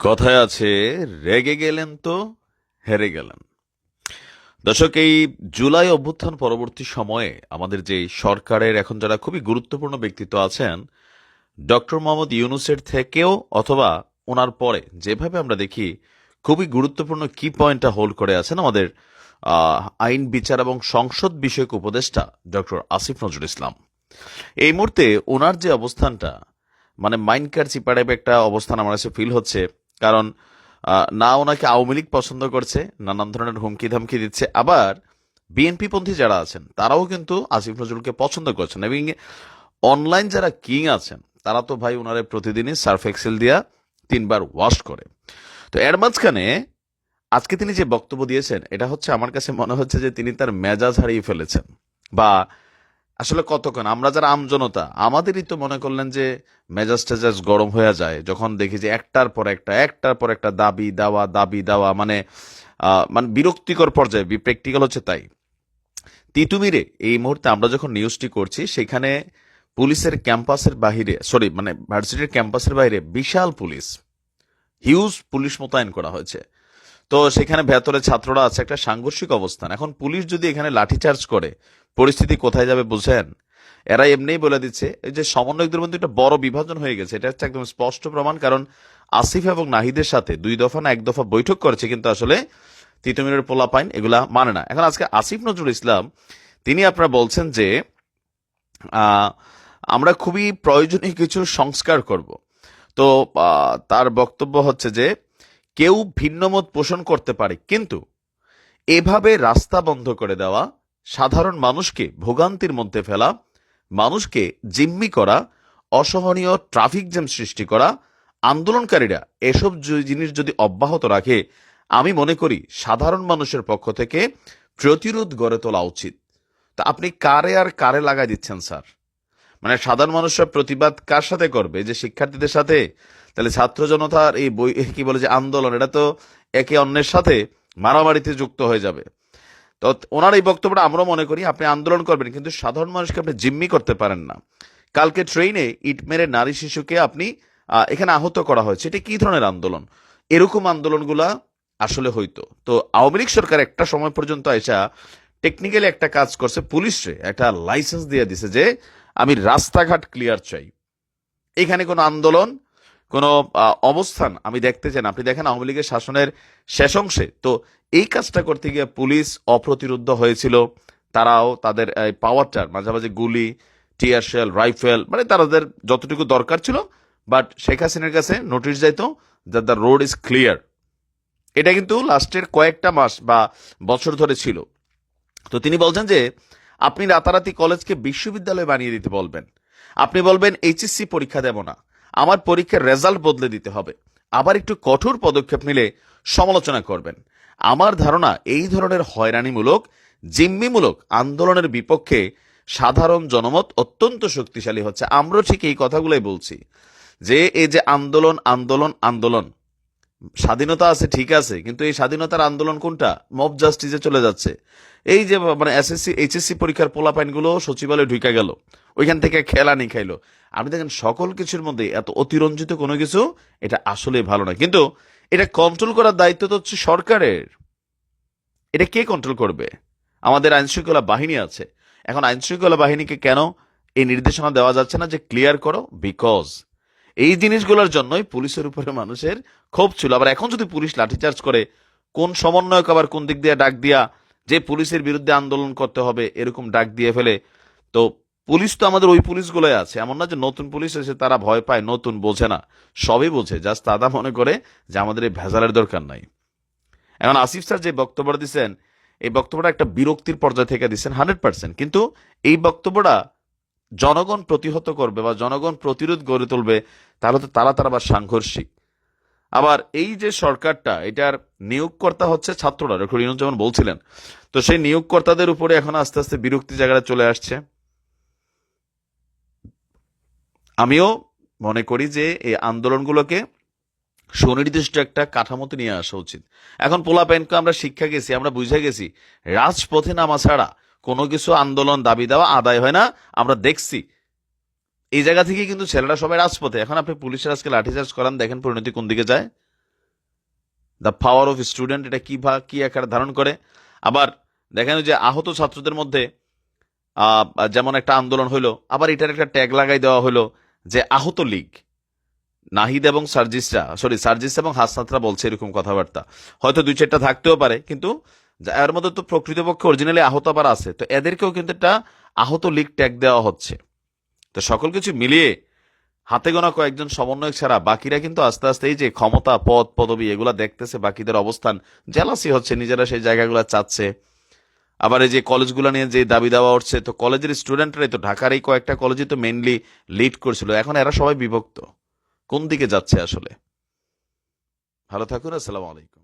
কথায় আছে, রেগে গেলেন তো হেরে গেলেন। দর্শক, এই জুলাই অভ্যুত্থান পরবর্তী সময়ে আমাদের যে সরকারের এখন যারা খুবই গুরুত্বপূর্ণ ব্যক্তিত্ব আছেন, ডক্টর মোহাম্মদ ইউনূসের থেকেও অথবা ওনার পরে যেভাবে আমরা দেখি খুবই গুরুত্বপূর্ণ কি পয়েন্টটা হোল্ড করে আছেন আমাদের আইন বিচার এবং সংসদ বিষয়ক উপদেষ্টা ডক্টর আসিফ নজরুল ইসলাম। এই মুহূর্তে ওনার যে অবস্থানটা, মানে মাইন্ড চিপাটাইপ একটা অবস্থান আমার কাছে ফিল হচ্ছে। কারণ না ওনাকে আওয়ামী লীগ পছন্দ করছে, নানান ধরনের হুমকি ধামকি দিচ্ছে, আবার বিএনপি পন্থী যারা আছেন তারাও কিন্তু আসিফ নজরুলকে পছন্দ করছেন। এবং অনলাইন যারা কিং আছেন তারা তো ভাই ওনারে প্রতিদিনই সার্ফ এক্সেল দিয়া 3বার ওয়াশ করে। তো এর মাঝখানে আজকে তিনি যে বক্তব্য দিয়েছেন, এটা হচ্ছে আমার কাছে মনে হচ্ছে যে তিনি তার মেজাজ হারিয়ে ফেলেছেন। বা আসলে কতক্ষণ আমরা যারা আমজনতা আমাদেরই তো মনে করলেন যে মেজাজ টেজাজ গরম হয়ে যায় যখন দেখি যে একটার পর একটা দাবি দেওয়া, মানে বিরক্তিকর পর্যায়ে। প্র্যাকটিক্যাল হচ্ছে তাই। তিতুমিরে এই মুহূর্তে আমরা যখন নিউজটি করছি, সেখানে পুলিশের ক্যাম্পাসের বাহিরে, মানে ভার্সিটির ক্যাম্পাসের বাইরে বিশাল পুলিশ, হিউজ পুলিশ মোতায়েন করা হয়েছে। তো সেখানে ভেতরে ছাত্ররা আছে, একটা সাংঘর্ষিক অবস্থান। এখন পুলিশ যদি এখানে লাঠিচার্জ করে, পরিস্থিতি কোথায় যাবে বুঝেন? এরা এমনিই বলে দিচ্ছে এই যে সমন্বয়কদের মধ্যে একটা বড় বিভাজন হয়ে গেছে, এটা হচ্ছে একদম স্পষ্ট প্রমাণ। কারণ আসিফ এবং নাহিদের সাথে 2 দফা না 1 দফা বৈঠক করেছে, কিন্তু আসলে তিতুমিরের পোলাপাইন এগুলা মানে না। এখন আজকে আসিফ নজরুল ইসলাম তিনি আপনারা বলছেন যে আহ, আমরা খুবই প্রয়োজনীয় কিছু সংস্কার করব। তো তার বক্তব্য হচ্ছে যে কেউ ভিন্নমত পোষণ করতে পারে, কিন্তু এভাবে রাস্তা বন্ধ করে দেওয়া, সাধারণ মানুষকে ভোগান্তির মধ্যে ফেলা, মানুষকে জিম্মি করা, অসহনীয় ট্রাফিক জ্যাম সৃষ্টি করা, আন্দোলনকারীরা এসব জিনিস যদি অব্যাহত রাখে, আমি মনে করি সাধারণ মানুষের পক্ষ থেকে প্রতিরোধ গড়ে তোলা উচিত। তা আপনি কারে আর কারে লাগাই দিচ্ছেন স্যার? মানে সাধারণ মানুষরা প্রতিবাদ কার সাথে করবে? যে শিক্ষার্থীদের সাথে? তাহলে ছাত্র জনতার এই বই কি বলে যে আন্দোলন, এটা তো একে অন্যের সাথে মারামারিতে যুক্ত হয়ে যাবে। তো ওনার এই বক্তব্যটা আমরা মনে করি আপনি আন্দোলন করবেন, কিন্তু সাধারণ মানুষকে আপনি জিম্মি করতে পারেন না। কালকে ট্রেনে ইট মেরে নারী শিশুকে আপনি এখানে আহত করা হয়েছে, এটা কি ধরনের আন্দোলন? এরকম আন্দোলনগুলা আসলে হইতো। তো আওয়ামী লীগ সরকার একটা সময় পর্যন্ত এসা টেকনিক্যালি একটা কাজ করছে, পুলিশে একটা লাইসেন্স দিয়ে দিছে যে আমি রাস্তাঘাট ক্লিয়ার চাই, এখানে কোনো আন্দোলন, কোনো অবস্থান আমি দেখতে চাই না। আপনি দেখেন আওয়ামী লীগের শাসনের শেষ অংশে তো এই কাজটা করতে গিয়ে পুলিশ অপ্রতিরোধ্য হয়েছিল। তারাও তাদের পাওয়ারটার মাঝামাঝি গুলি, টিয়ার শেল, রাইফেল, মানে তাদের যতটুকু দরকার ছিল, বাট শেখ হাসিনার কাছে নোটিশ যাইতো that the road is clear. এটা কিন্তু লাস্টের কয়েকটা মাস বা বছর ধরে ছিল। তো তিনি বলছেন যে আপনি রাতারাতি কলেজকে বিশ্ববিদ্যালয় বানিয়ে দিতে বলবেন, আপনি বলবেন এইচএসসি পরীক্ষা দেব না, আমার পরীক্ষার রেজাল্ট বদলে দিতে হবে, আবার একটু কঠোর পদক্ষেপ নিলে সমালোচনা করবেন। আমার ধারণা এই ধরনের হয়রানিমূলক, জিম্মিমূলক আন্দোলনের বিপক্ষে সাধারণ জনমত অত্যন্ত শক্তিশালী হচ্ছে। আমরা ঠিক এই কথাগুলোই বলছি যে এই যে আন্দোলন আন্দোলন আন্দোলন, স্বাধীনতা আছে ঠিক আছে, কিন্তু এই স্বাধীনতার আন্দোলন কোনটা? মব জাস্টিসে চলে যাচ্ছে। এই যে মানে এসএসসি এইচএসসি পরীক্ষার পোলাপাইনগুলো সচিবালয়ে ঢুকে গেল, ওইখান থেকে খেলানি খাইলো। আপনি দেখেন সকল কিছুর মধ্যে এত অতিরঞ্জিত কোনো কিছু, এটা আসলে ভালো না। কিন্তু এটা কন্ট্রোল করার দায়িত্ব তো হচ্ছে সরকারের। এটা কে কন্ট্রোল করবে? আমাদের আইন শৃঙ্খলা বাহিনী আছে। এখন আইন শৃঙ্খলা বাহিনীকে কেন এই নির্দেশনা দেওয়া যাচ্ছে না যে ক্লিয়ার করো? বিকজ এই জিনিসগুলোর জন্যই পুলিশের উপরে মানুষের ক্ষোভ ছিল। আবার এখন যদি পুলিশ লাঠিচার্জ করে, কোন সমন্বয়ক আবার কোন দিক দিয়ে ডাক দিয়া যে পুলিশের বিরুদ্ধে আন্দোলন করতে হবে এরকম ডাক দিয়ে ফেলে। তো পুলিশ তো আমাদের ওই পুলিশগুলোই আছে, এমন না যে নতুন পুলিশ এসে তারা ভয় পায়, নতুন বোঝে না, সবই বোঝে। জাস্ট তারা মনে করে যে আমাদের এই ভেজালের দরকার নাই। এখন আসিফ স্যার যে বক্তব্যটা দিচ্ছেন, এই বক্তব্যটা একটা বিরক্তির পর্যায়ে থেকে দিচ্ছেন 100%, কিন্তু এই বক্তব্যটা জনগণ প্রতিহত করবে বা জনগণ প্রতিরোধ গড়ে তুলবে, তাহলে তো তারা তারা আবার সাংঘর্ষিক। আবার এই যে সরকারটা, এটার নিয়োগকর্তা হচ্ছে ছাত্ররা, ডক্টর ইউনূস যেমন বলছিলেন। তো সেই নিয়োগকর্তাদের উপরে এখন আস্তে আস্তে বিরক্তি জায়গাটা চলে আসছে। আমিও মনে করি যে এই আন্দোলনগুলোকে সুনির্দিষ্ট একটা কাঠামোতে নিয়ে আসা উচিত। এখন পোলাপাইনকে আমরা শিক্ষা গেছি, আমরা বুঝে গেছি রাজপথে নামা ছাড়া কোনো কিছু আন্দোলন দাবি দেওয়া আদায় হয় না, আমরা দেখছি। এই জায়গা থেকে কিন্তু ছেলেরা সবাই রাজপথে। এখন আপনি পুলিশের আজকে লাঠিচার্জ করান, দেখেন পরিণতি কোন দিকে যায়। দ্য পাওয়ার অফ স্টুডেন্ট, এটা কি আকার ধারণ করে। আবার দেখেন যে আহত ছাত্রদের মধ্যে যেমন একটা আন্দোলন হলো, আবার এটার একটা ট্যাগ লাগাই দেওয়া হলো যে আহত লীগ। নাহিদ এবং সার্জিস এবং হাসনাতরা বলছে এরকম কথাবার্তা, হয়তো দুই চারটা থাকতেও পারে, কিন্তু এর মধ্যে তো প্রকৃতপক্ষে অরিজিনালি আহত আবার আছে, তো এদেরকেও কিন্তু একটা আহত লীগ ট্যাগ দেওয়া হচ্ছে। তো সকল কিছু মিলিয়ে হাতে গোনা কয়েকজন সমন্বয়ক ছাড়া বাকিরা কিন্তু আস্তে আস্তে এই যে ক্ষমতা, পদ, পদবি এগুলা দেখতেছে, বাকিদের অবস্থান জেলাসি হচ্ছে, নিজেরা সেই জায়গাগুলো চাচ্ছে। আবার এই যে কলেজগুলো নিয়ে যে দাবি দেওয়া উঠছে, তো কলেজের স্টুডেন্টরাই তো ঢাকার এই কয়েকটা কলেজই তো মেইনলি লিড করছিল, এখন এরা সবাই বিভক্ত। কোন দিকে যাচ্ছে আসলে? ভালো থাকুন, আসসালামু আলাইকুম।